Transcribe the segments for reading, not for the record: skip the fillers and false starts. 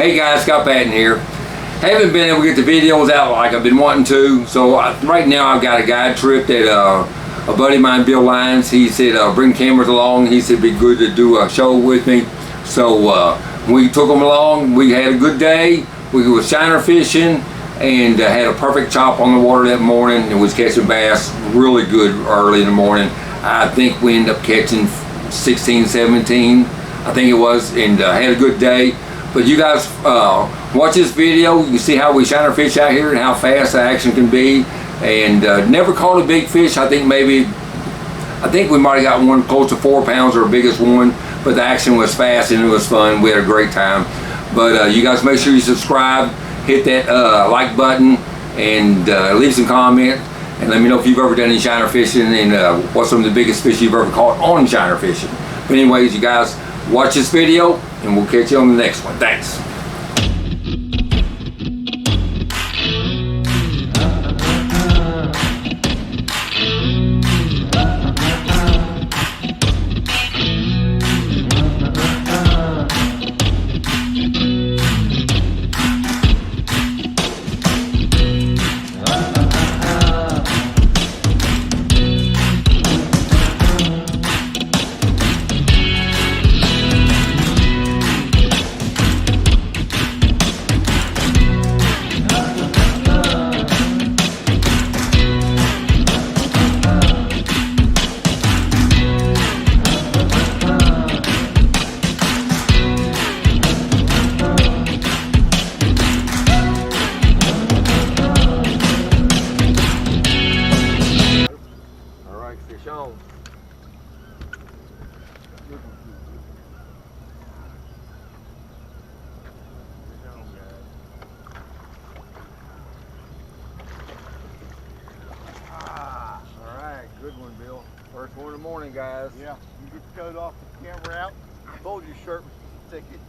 Hey guys, Scott Patton here. Haven't been able to get the videos out like I've been wanting to, so right now I've got a guide trip that a buddy of mine, Bill Lyons, he said bring cameras along. He said it'd be good to do a show with me. So we took them along. We had a good day. We were shiner fishing and had a perfect chop on the water that morning and was catching bass really good early in the morning. I think we ended up catching 16, 17, I think it was, and had a good day. But you guys watch this video, you can see how we shiner fish out here and how fast the action can be. And never caught a big fish. I think we might have got one close to 4 pounds, our biggest one, but the action was fast and it was fun. We had a great time. But you guys make sure you subscribe, hit that like button, and leave some comment. And let me know if you've ever done any shiner fishing and what's some of the biggest fish you've ever caught on shiner fishing. But anyways, you guys watch this video and we'll catch you on the next one. Thanks. Fish on. Alright, good one, Bill. First one in the morning, guys. Yeah, you get the coat off, the camera out. I told you your shirt was ticket.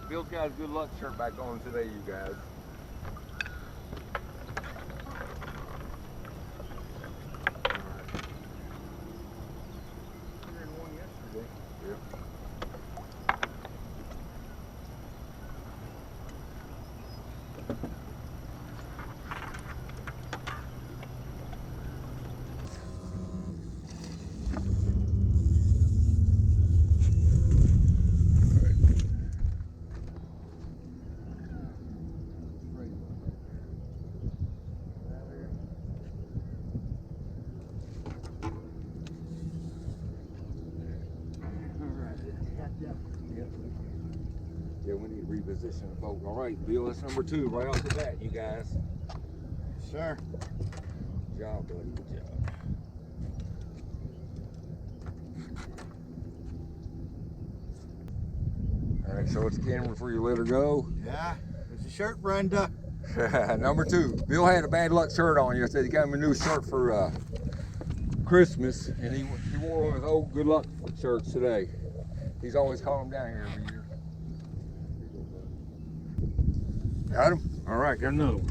Bill's got his good luck shirt back on today, you guys. Yeah, we need to reposition the boat. All right, Bill, that's number 2 right off the bat, you guys. Yes, sir. Good job, buddy. Good job. All right, show us the camera before you let her go. Yeah, there's the shirt, Brenda. Number 2. Bill had a bad luck shirt on yesterday. He got him a new shirt for Christmas, and he wore one of his old good luck shirts today. He's always calling him down here every year. Got him? All right, got another one.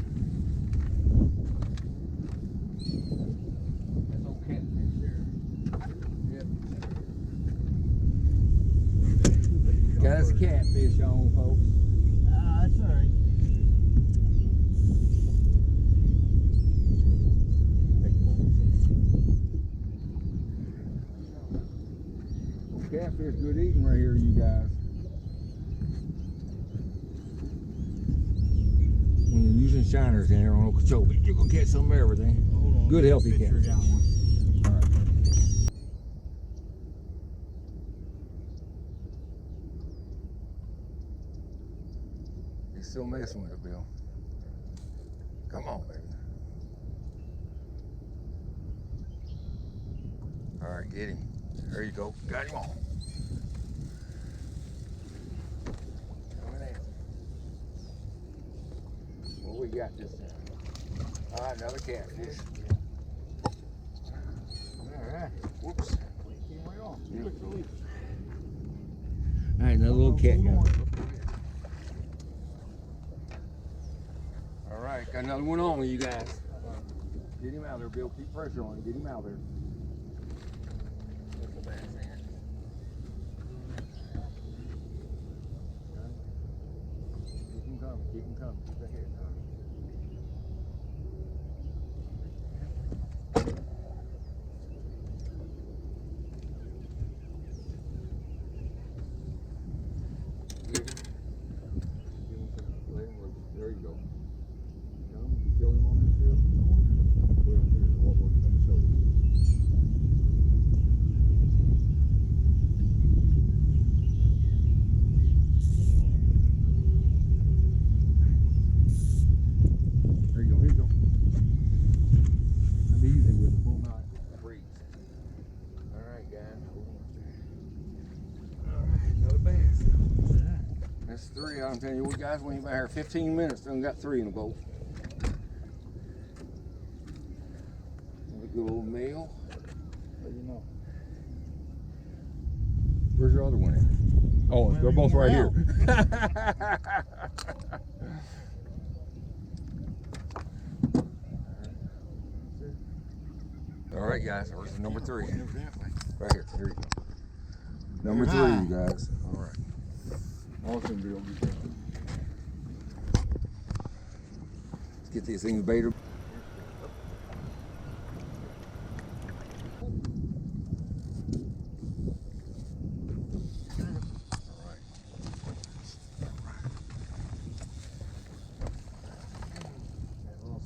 That's old catfish there. Yep. Got us a catfish on, folks. That's all right. Catfish good eating right here, you guys. When you're using shiners in here on Okeechobee, you're gonna catch some of everything. Hold on. Good healthy catfish. All right. He's still messing with it, Bill. Come on, baby. All right, get him. There you go. Got him on. What we got this time? All right, another catfish. All right. Whoops. All right, another little cat guy. All right, got another one on with you guys. Get him out there, Bill. Keep pressure on him. Get him out there. That's the bass hand. coming, keep them coming, keep the head coming. There you go. Come, you feel him on this field? Well, here's what we're going to show you. There you go, here you go. I'm easy with the full mouth breeze. Alright, guys. Alright, another bass. That's 3. I'm telling you, we guys, we ain't been here 15 minutes, done got 3 in the boat. A good old male. What do you know? Where's your other one at? Oh, they're both right here. All right, guys, where's number 3? Right here, here you go. Number 3, you guys. All right. Awesome, Bill. Let's get these things baited.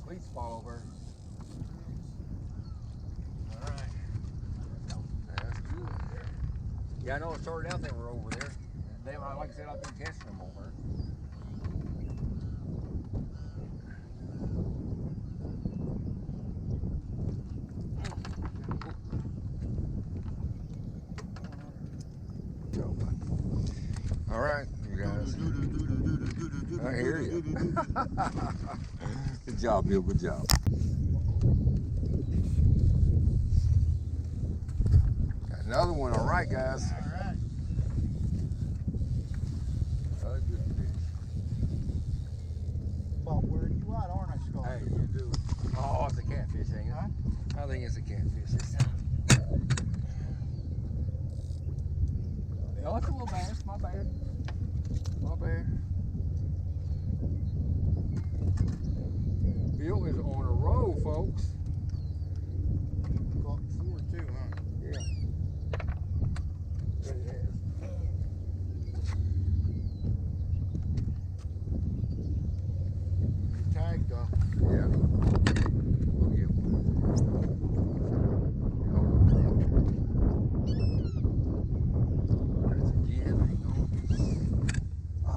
Sweet spot over. All right. That's good. Yeah, I know it started out they were over there. They, like I said, I've been testing them over. All right, you guys. I hear you. Good job, Bill. Good job. Got another one. All right, guys. All right. Another good fish. About where you at, aren't I, Scott? Hey, you do. Oh, it's a catfish, ain't it? Huh? I think it's a catfish this time. Oh, it's a little bass. My bad. My bad. Bill is on a roll, folks. Caught 4 too, huh? Yeah. There it is. You tagged though. Yeah. We'll get one. There's again. Hang on. Oh.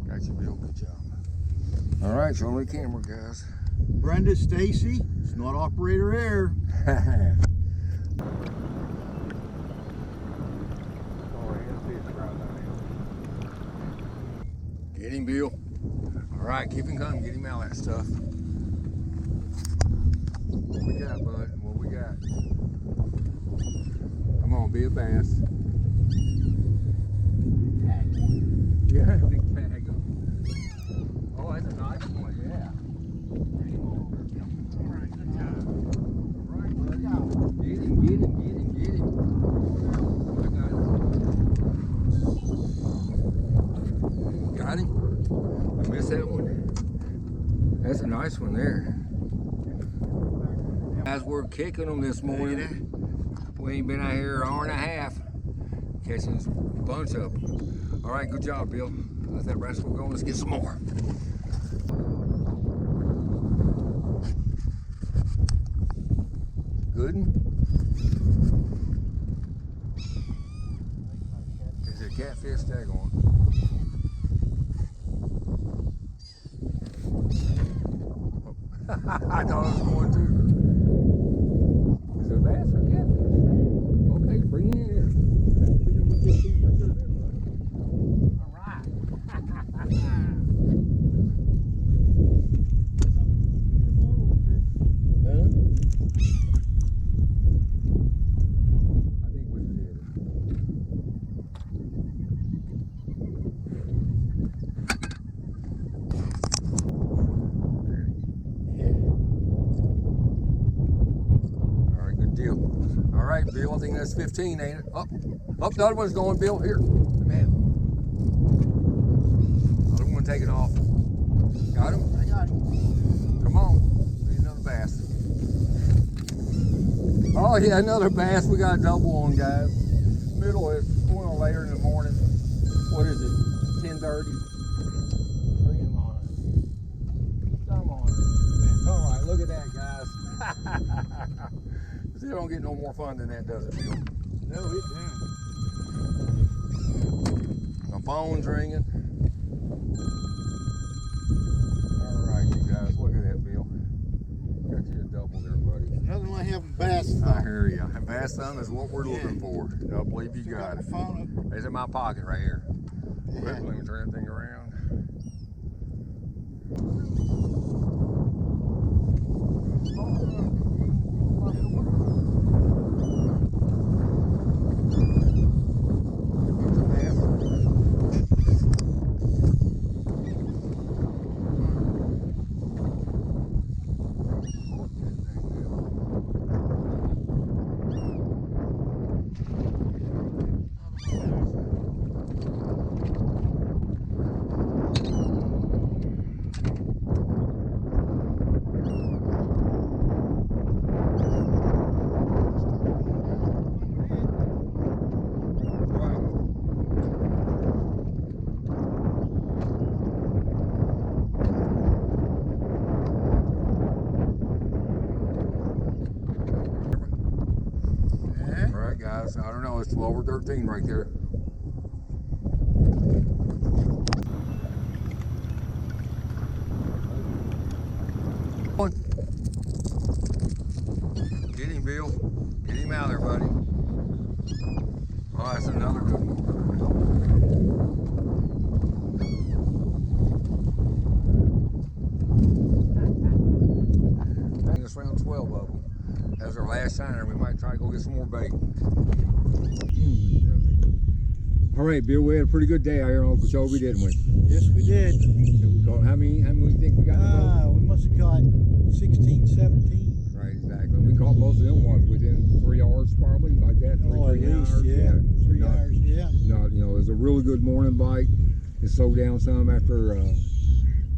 Got you, Bill. Good job. All right, show me the camera, guys. Brenda, Stacy, it's not operator error. Get him, Bill. All right, keep him coming. Get him out of that stuff. What we got, bud? What we got? Come on, be a bass. Yeah, big tag. Oh, that's a nice one. Yeah. All right, good job. All right, look out. Get him, get him, get him, get him. I got him. Got him. I missed that one. That's a nice one there. As we're kicking them this morning, we ain't been out here an hour and a half catching a bunch of them. All right, good job, Bill. Let that rascal go. Let's get some more. Good one? Is there a catfish tag on? I thought I was going to. Is it a bass or a catfish? Okay, bring it in here. All right. I think we did. Deal. All right, Bill, I think that's 15, ain't it? Up, the other one's going, Bill. Here, man. taking off. Got him? I got him. Come on. Need another bass. Oh yeah, another bass. We got a double on, guys. Middle is going on later in the morning. What is it? 10:30. Bring him on. Come on. All right, look at that, guys. It don't get no more fun than that, does it, Bill? No, it don't. My phone's ringing. All right, you guys, look at that, Bill. Got you a double there, buddy. Nothing like having bass I thumb. hear you. And bass thumb is what we're looking for. I believe you Still got the it. phone It's in my pocket right here. Yeah. Let me turn that thing around. Guys, I don't know, it's 12 or 13 right there. Get him, Bill. Get him out there, buddy. Oh, that's another good one. Just round 12 of them. That was our last shiner. We might try to go get some more bait. All right, Bill, we had a pretty good day out here on Okeechobee, didn't we? Yes, we did. How many do you think we got in the boat? We must have got 16, 17. Right, exactly. We caught most of them within 3 hours, probably, like that. Oh, at least, yeah. 3 hours, yeah. Not, you know, it was a really good morning bite. It slowed down some after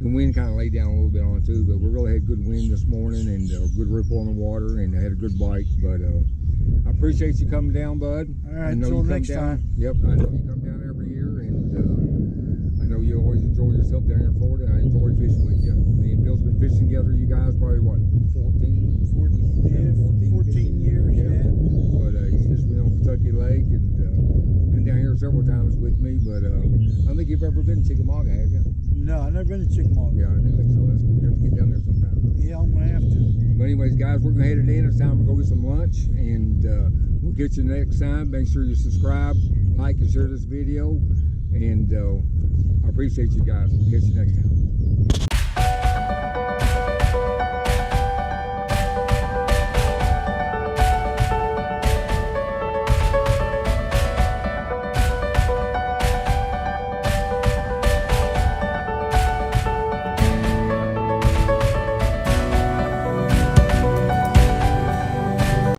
the wind kind of laid down a little bit on it too, but we really had good wind this morning and a good ripple on the water, and I had a good bite. But I appreciate you coming down, bud. All right, I know until you come next down. time. Yep, I know you come down every year, and I know you always enjoy yourself down here in Florida. I enjoy fishing with you. Me and Bill's been fishing together, you guys, probably what, 14 years, yeah. But he's fished me on Kentucky Lake, and been down here several times with me, but I don't think you've ever been to Chickamauga, have you? No, I've never been to Chickamauga. Yeah, I didn't think so. That's cool. You have to get down there sometime. Yeah, I'm going to have to. But anyways, guys, we're going to head it in. It's time to go get some lunch, and we'll get you next time. Make sure you subscribe, like, and share this video, and I appreciate you guys. We'll catch you next time.